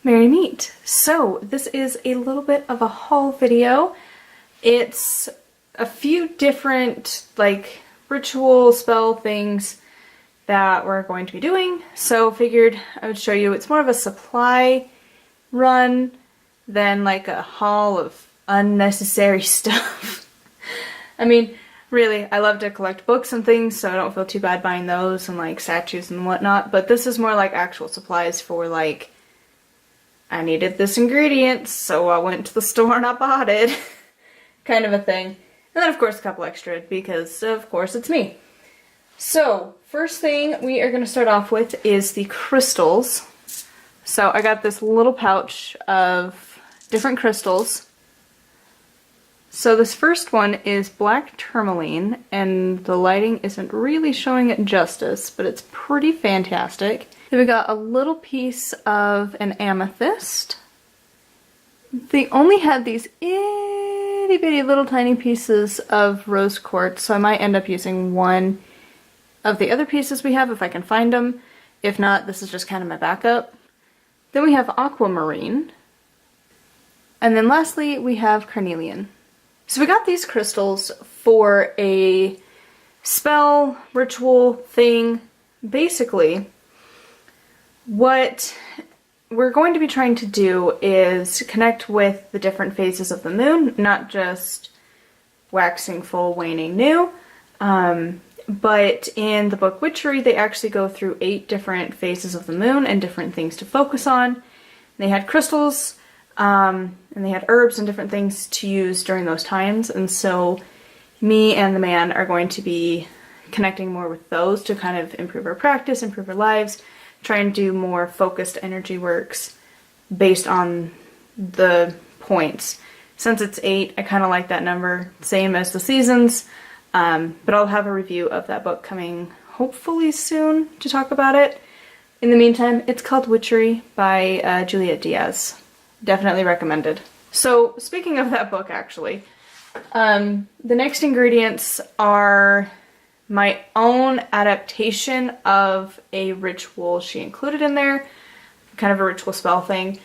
Very neat. So this is a little bit of a haul video. It's a few different like ritual spell things that we're going to be doing. So figured I would show you. It's more of a supply run than like a haul of unnecessary stuff. I mean, really, I love to collect books and things, so I don't feel too bad buying those and like statues and whatnot, but this is more like actual supplies for like, I needed this ingredient, so I went to the store and I bought it, kind of a thing. And then of course a couple extra, because of course it's me. So, first thing we are going to start off with is the crystals. So I got this little pouch of different crystals. So this first one is black tourmaline, and the lighting isn't really showing it justice, but it's pretty fantastic. Then we got a little piece of an amethyst. They only had these itty bitty little tiny pieces of rose quartz, so I might end up using one of the other pieces we have if I can find them. If not, this is just kind of my backup. Then we have aquamarine. And then lastly, we have carnelian. So we got these crystals for a spell, ritual thing. Basically, what we're going to be trying to do is connect with the different phases of the moon, not just waxing full, waning new. But in the book Witchery, they actually go through 8 different phases of the moon and different things to focus on. They had crystals, and they had herbs and different things to use during those times, and so me and the man are going to be connecting more with those to kind of improve our practice, improve our lives, try and do more focused energy works based on the points. Since it's 8, I kind of like that number, same as the seasons, but I'll have a review of that book coming hopefully soon to talk about it. In the meantime, it's called Witchery by Juliet Diaz. Definitely recommended. So, speaking of that book, actually, the next ingredients are my own adaptation of a ritual she included in there, kind of a ritual spell thing,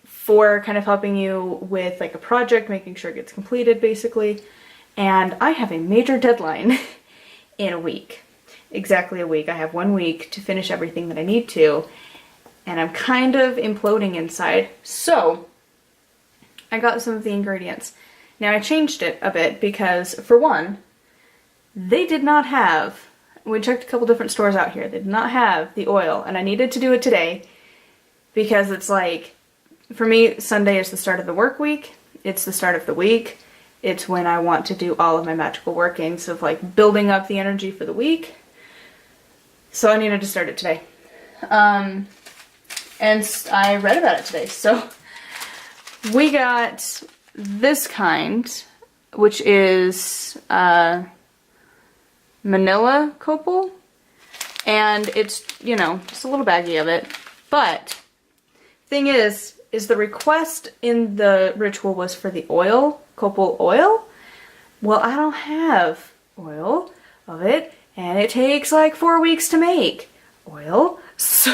for kind of helping you with like a project, making sure it gets completed, basically. And I have a major deadline in a week. Exactly a week. I have 1 week to finish everything that I need to, and I'm kind of imploding inside. So I got some of the ingredients. Now I changed it a bit because, for one, they did not have, we checked a couple different stores out here, they did not have the oil, and I needed to do it today because it's like, for me, Sunday is the start of the work week, it's the start of the week, it's when I want to do all of my magical workings of like building up the energy for the week, so I needed to start it today. And I read about it today, so we got this kind, which is Manila copal, and it's, you know, just a little baggie of it. But thing is the request in the ritual was for the oil, copal oil. Well, I don't have oil of it, and it takes like 4 weeks to make oil. So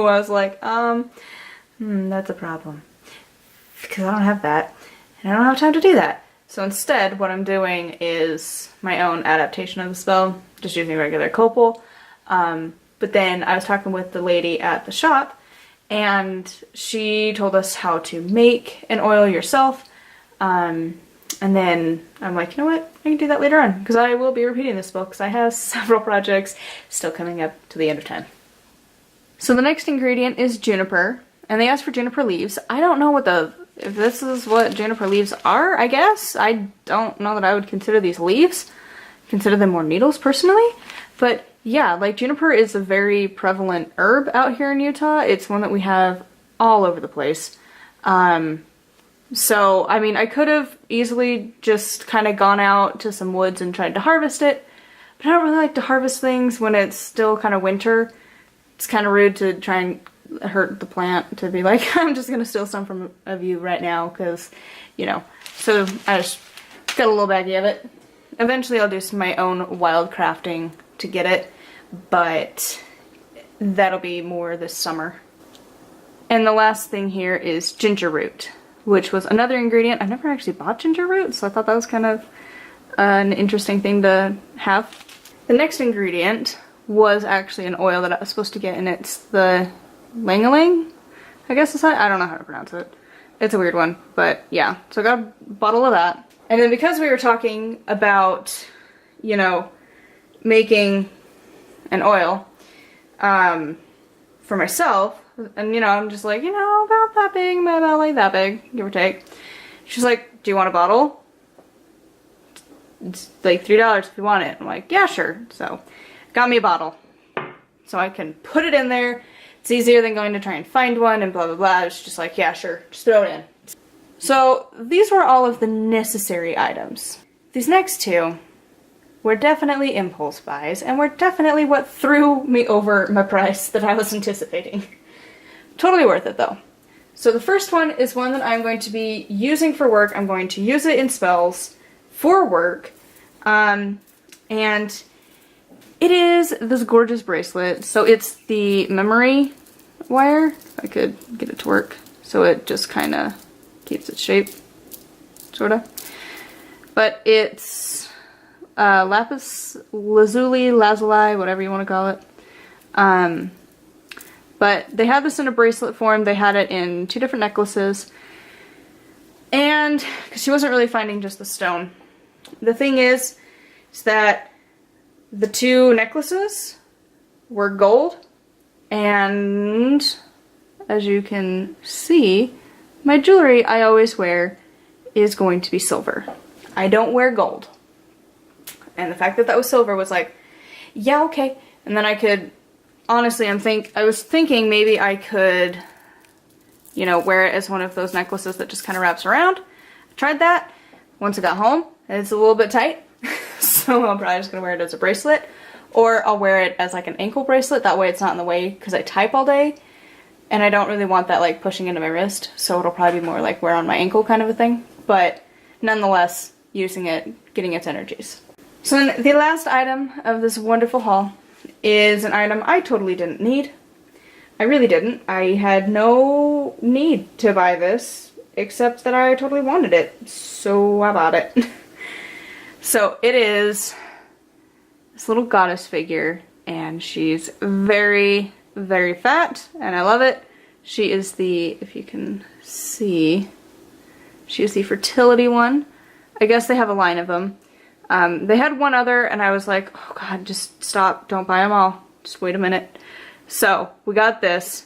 I was like, that's a problem, because I don't have that, and I don't have time to do that. So instead, what I'm doing is my own adaptation of the spell, just using regular copal. But then I was talking with the lady at the shop, and she told us how to make an oil yourself. And then I'm like, you know what, I can do that later on, because I will be repeating this book, because I have several projects still coming up to the end of time. So the next ingredient is juniper, and they asked for juniper leaves. I don't know if this is what juniper leaves are, I guess. I don't know that I would consider these leaves. Consider them more needles, personally. But yeah, like juniper is a very prevalent herb out here in Utah. It's one that we have all over the place. So, I mean, I could have easily just kind of gone out to some woods and tried to harvest it, but I don't really like to harvest things when it's still kind of winter. It's kind of rude to try and hurt the plant, to be like, I'm just going to steal some from of you right now, because, you know. So I just got a little baggie of it. Eventually I'll do some of my own wild crafting to get it, but that'll be more this summer. And the last thing here is ginger root, which was another ingredient. I've never actually bought ginger root, so I thought that was kind of an interesting thing to have. The next ingredient was actually an oil that I was supposed to get, and it's the Lang-a-Lang, I guess it's I don't know how to pronounce it. It's a weird one, but yeah. So I got a bottle of that. And then because we were talking about, you know, making an oil for myself, and you know, I'm just like, you know, about that big, about like that big, give or take. She's like, do you want a bottle? It's like $3 if you want it. I'm like, yeah, sure. So got me a bottle so I can put it in there. It's easier than going to try and find one and blah blah blah. It's just like, yeah, sure, just throw it in. So these were all of the necessary items. These next two were definitely impulse buys, and were definitely what threw me over my price that I was anticipating. Totally worth it though. So the first one is one that I'm going to be using for work. I'm going to use it in spells for work, and it is this gorgeous bracelet. So it's the memory wire. If I could get it to work. So it just kind of keeps its shape, sort of. But it's lapis lazuli, whatever you want to call it. But they had this in a bracelet form. They had it in 2 different necklaces. And because she wasn't really finding just the stone. The thing is that the 2 necklaces were gold, and as you can see, my jewelry I always wear is going to be silver. I don't wear gold. And the fact that that was silver was like, yeah, okay. And then I could, honestly, I was thinking maybe I could, you know, wear it as one of those necklaces that just kind of wraps around. I tried that. Once I got home, it's a little bit tight. So I'm probably just going to wear it as a bracelet. Or I'll wear it as like an ankle bracelet. That way it's not in the way, because I type all day. And I don't really want that like pushing into my wrist. So it'll probably be more like wear on my ankle kind of a thing. But nonetheless, using it, getting its energies. So then the last item of this wonderful haul is an item I totally didn't need. I really didn't. I had no need to buy this, except that I totally wanted it. So I bought it. So it is this little goddess figure, and she's very, very fat, and I love it. She is the, if you can see, she is the fertility one. I guess they have a line of them. They had one other, and I was like, oh god, just stop, don't buy them all. Just wait a minute. So, we got this.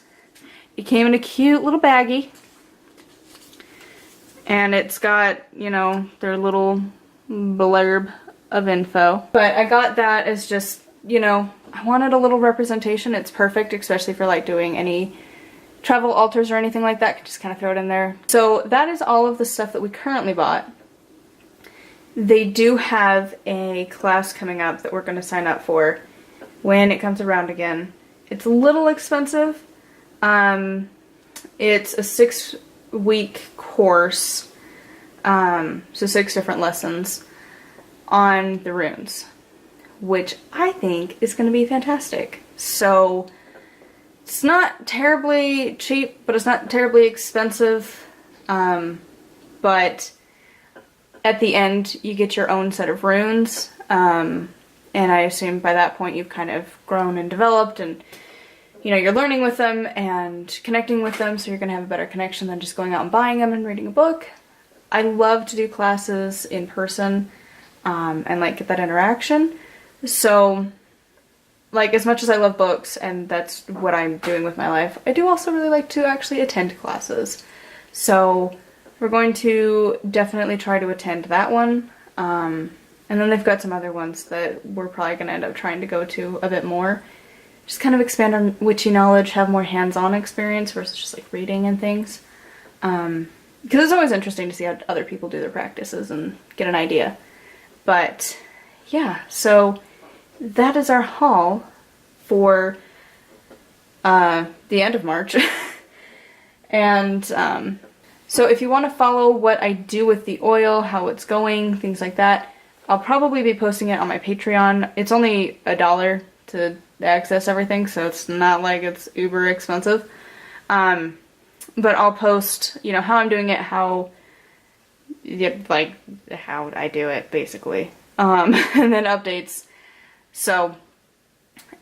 It came in a cute little baggie. And it's got, you know, their little blurb of info. But I got that as just, you know, I wanted a little representation. It's perfect, especially for like doing any travel altars or anything like that. Just kind of throw it in there. So that is all of the stuff that we currently bought. They do have a class coming up that we're going to sign up for when it comes around again. It's a little expensive. It's a 6-week course, so 6 different lessons on the runes, which I think is going to be fantastic. So it's not terribly cheap, but it's not terribly expensive, but at the end you get your own set of runes, and I assume by that point you've kind of grown and developed, and you know, you're learning with them and connecting with them, so you're going to have a better connection than just going out and buying them and reading a book. I love to do classes in person, and like get that interaction. So like, as much as I love books and that's what I'm doing with my life, I do also really like to actually attend classes. So we're going to definitely try to attend that one. And then they've got some other ones that we're probably going to end up trying to go to a bit more. Just kind of expand our witchy knowledge, have more hands-on experience versus just like reading and things. Because it's always interesting to see how other people do their practices and get an idea. But yeah, so that is our haul for the end of March. And so if you want to follow what I do with the oil, how it's going, things like that, I'll probably be posting it on my Patreon. It's only $1 to access everything, so it's not like it's uber expensive. But I'll post, you know, how I'm doing it, how, yeah, like, how I do it, basically. And then updates. So,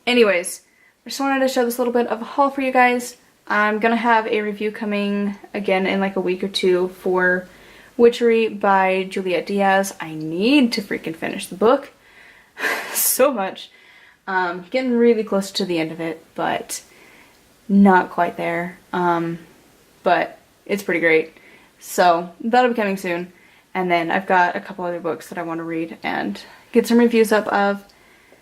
anyways, I just wanted to show this little bit of a haul for you guys. I'm gonna have a review coming again in like a week or two for Witchery by Juliet Diaz. I need to freaking finish the book. So much. Getting really close to the end of it, but not quite there. But it's pretty great. So that'll be coming soon. And then I've got a couple other books that I want to read and get some reviews up of.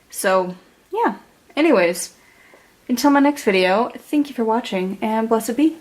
So yeah. Anyways, until my next video, thank you for watching and blessed be.